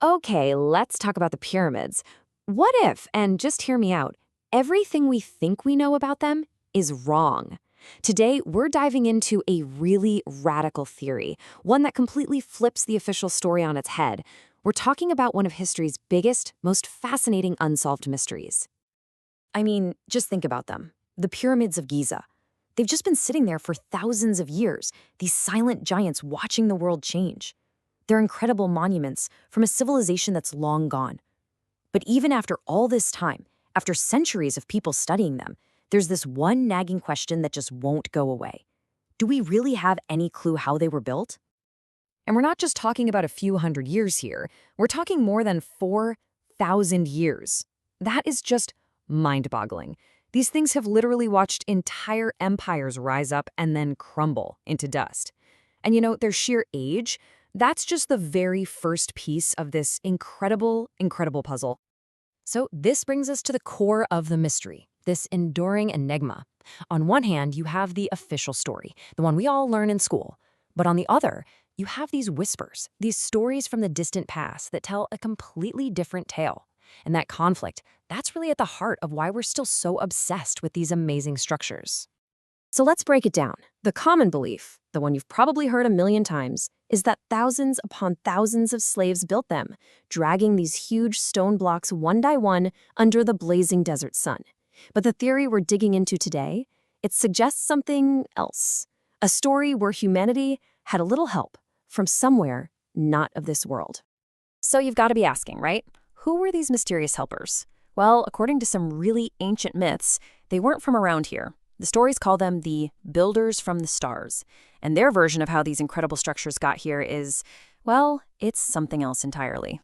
Okay, let's talk about the pyramids. What if, and just hear me out, everything we think we know about them is wrong? Today, we're diving into a really radical theory, one that completely flips the official story on its head. We're talking about one of history's biggest, most fascinating unsolved mysteries. I mean, just think about them. The pyramids of Giza. They've just been sitting there for thousands of years, these silent giants watching the world change. They're incredible monuments from a civilization that's long gone. But even after all this time, after centuries of people studying them, there's this one nagging question that just won't go away. Do we really have any clue how they were built? And we're not just talking about a few hundred years here. We're talking more than 4,000 years. That is just mind-boggling. These things have literally watched entire empires rise up and then crumble into dust. And their sheer age, that's just the very first piece of this incredible puzzle. So this brings us to the core of the mystery, this enduring enigma. On one hand, you have the official story, the one we all learn in school. But on the other, you have these whispers, these stories from the distant past that tell a completely different tale. And that conflict, that's really at the heart of why we're still so obsessed with these amazing structures. So let's break it down. The common belief, the one you've probably heard a million times, is that thousands upon thousands of slaves built them, dragging these huge stone blocks one by one under the blazing desert sun. But the theory we're digging into today, it suggests something else. A story where humanity had a little help from somewhere not of this world. So you've got to be asking, right? Who were these mysterious helpers? Well, according to some really ancient myths, they weren't from around here. The stories call them the Builders from the Stars, and their version of how these incredible structures got here is, well, it's something else entirely.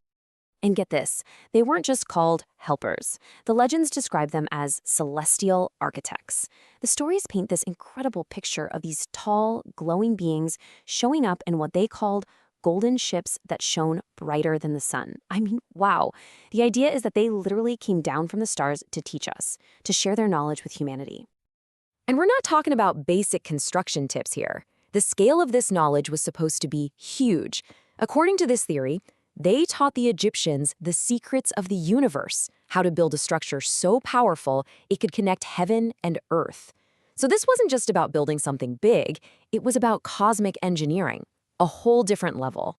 And get this, they weren't just called helpers. The legends describe them as celestial architects. The stories paint this incredible picture of these tall, glowing beings showing up in what they called golden ships that shone brighter than the sun. I mean, wow. The idea is that they literally came down from the stars to teach us, to share their knowledge with humanity. And we're not talking about basic construction tips here. The scale of this knowledge was supposed to be huge. According to this theory, they taught the Egyptians the secrets of the universe, how to build a structure so powerful it could connect heaven and earth. So this wasn't just about building something big, it was about cosmic engineering, a whole different level.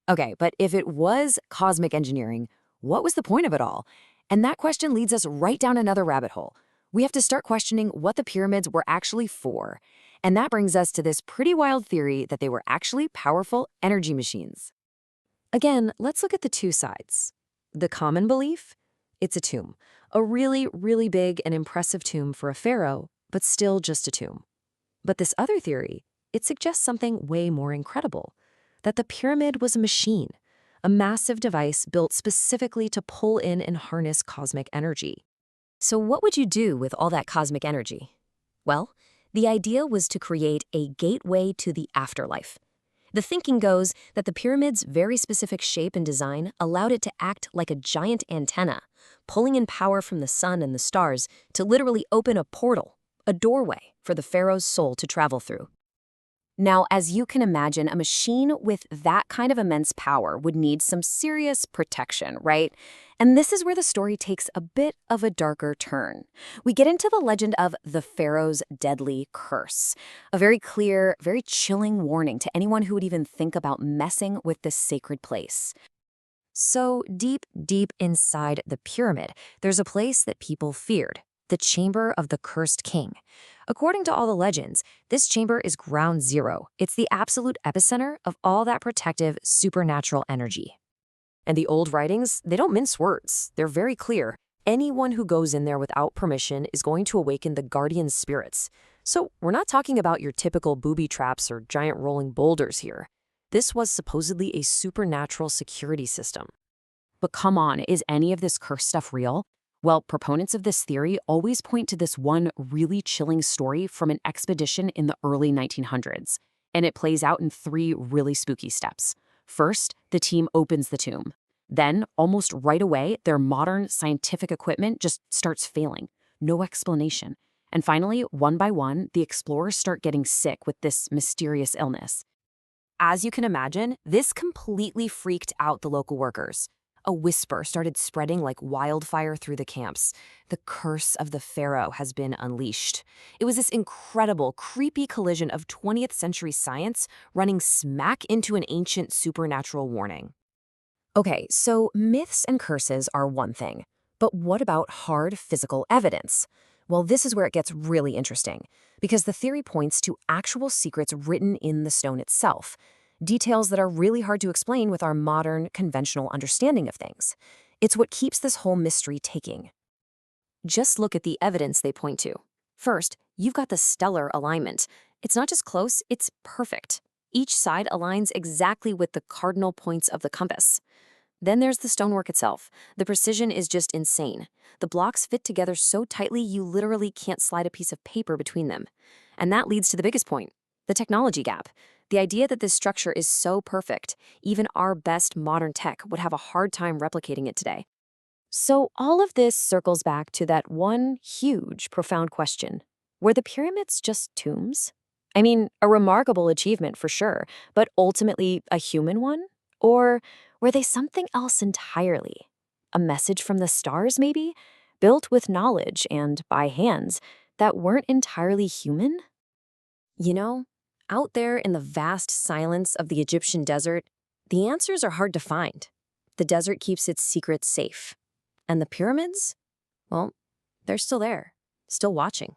Okay, but if it was cosmic engineering, what was the point of it all? And that question leads us right down another rabbit hole. We have to start questioning what the pyramids were actually for. And that brings us to this pretty wild theory that they were actually powerful energy machines. Again, let's look at the two sides. The common belief? It's a tomb. A really big and impressive tomb for a pharaoh, but still just a tomb. But this other theory, it suggests something way more incredible. That the pyramid was a machine, a massive device built specifically to pull in and harness cosmic energy. So what would you do with all that cosmic energy? Well, the idea was to create a gateway to the afterlife. The thinking goes that the pyramid's very specific shape and design allowed it to act like a giant antenna, pulling in power from the sun and the stars to literally open a portal, a doorway for the pharaoh's soul to travel through. Now, as you can imagine, a machine with that kind of immense power would need some serious protection, right? And this is where the story takes a bit of a darker turn. We get into the legend of the pharaoh's deadly curse, a very clear, very chilling warning to anyone who would even think about messing with this sacred place. So deep inside the pyramid, there's a place that people feared, the Chamber of the Cursed King. According to all the legends, this chamber is ground zero. It's the absolute epicenter of all that protective, supernatural energy. And the old writings, they don't mince words. They're very clear. Anyone who goes in there without permission is going to awaken the guardian spirits. So we're not talking about your typical booby traps or giant rolling boulders here. This was supposedly a supernatural security system. But come on, is any of this cursed stuff real? Well, proponents of this theory always point to this one really chilling story from an expedition in the early 1900s, and it plays out in three really spooky steps. First, the team opens the tomb. Then, almost right away, their modern scientific equipment just starts failing. No explanation. And finally, one by one, the explorers start getting sick with this mysterious illness. As you can imagine, this completely freaked out the local workers. A whisper started spreading like wildfire through the camps. The curse of the pharaoh has been unleashed. It was this incredible, creepy collision of 20th century science running smack into an ancient supernatural warning. Okay, so myths and curses are one thing. But what about hard physical evidence? Well, this is where it gets really interesting, because the theory points to actual secrets written in the stone itself, details that are really hard to explain with our modern, conventional understanding of things. It's what keeps this whole mystery taking. Just look at the evidence they point to. First, you've got the stellar alignment. It's not just close, it's perfect. Each side aligns exactly with the cardinal points of the compass. Then there's the stonework itself. The precision is just insane. The blocks fit together so tightly you literally can't slide a piece of paper between them. And that leads to the biggest point, the technology gap. The idea that this structure is so perfect, even our best modern tech would have a hard time replicating it today. So all of this circles back to that one huge, profound question. Were the pyramids just tombs? I mean, a remarkable achievement for sure, but ultimately a human one? Or were they something else entirely? A message from the stars, maybe? Built with knowledge and by hands that weren't entirely human? You know, out there in the vast silence of the Egyptian desert, the answers are hard to find. The desert keeps its secrets safe. And the pyramids? Well, they're still there, still watching.